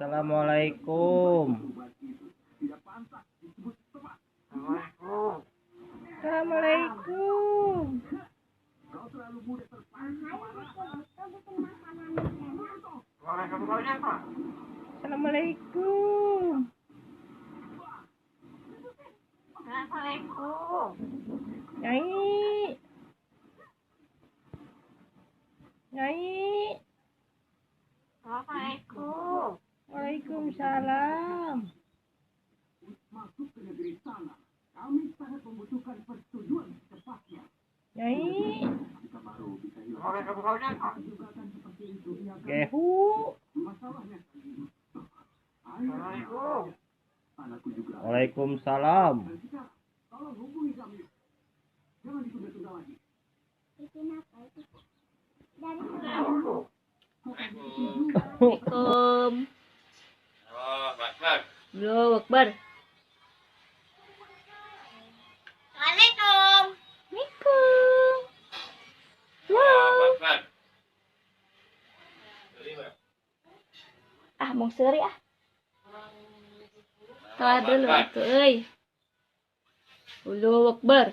Assalamualaikum. Assalamualaikum. Assalamualaikum. Assalamualaikum. Nyai. Nyai. Assalamualaikum. Waalaikumsalam. Masuk ke negeri sana, kami sangat membutuhkan persetujuan secepatnya. Nyai. Jika baru bisa hilang. Juga akan seperti itu. Gehu. Masalahnya. Assalamualaikum. Anakku juga. Waalaikumsalam. Tolong hubungi kami. Jangan ditunda-tunda lagi. Assalamualaikum. Allahu Akbar. Assalamualaikum. Ah, mau seri ah. Salah dulu atuh euy. Allahu Akbar.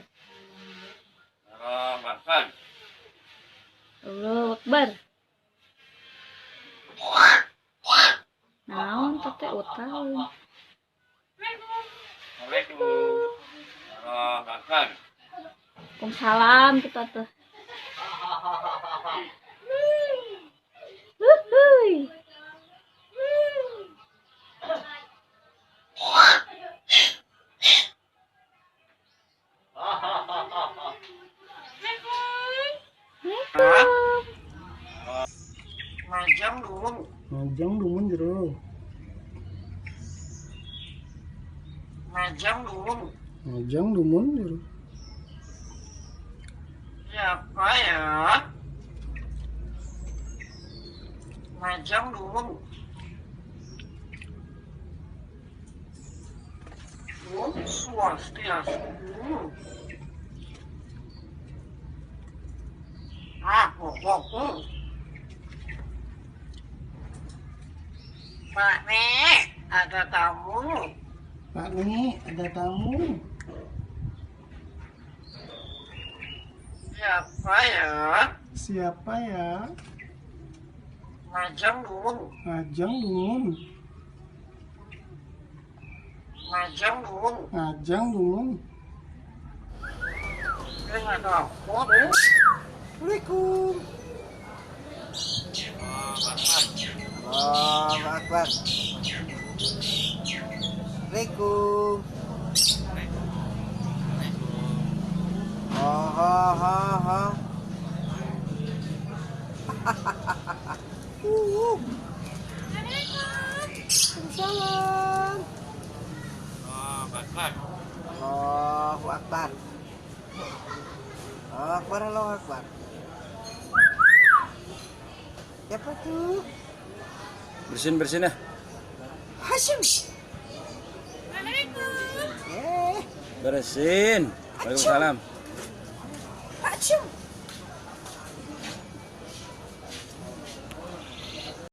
Allahu Akbar. Naon teh utaun. Waalaikumsalam kita tuh. Huhuy. Majang dumun jero. Majang dulu. Majang dumun jero. Siapa ya? Majang dulu. Swastiastu. Pokoknya. Pak Nek, ada tamu. Pak nih, ada tamu. Siapa ya? Siapa ya? Majang dulu. Majang dumun. Majang dulu. Majang dumun. Dia nggak takut deh. Assalamualaikum. Allahu Akbar. Assalamualaikum. Oh, ha ha ha. Waalaikumsalam. Allahu Akbar. Allahu Akbar, Allahu Akbar. Siapa tuh? Bersin ya. Hasim. Bersin. Waalaikumsalam. Hasim.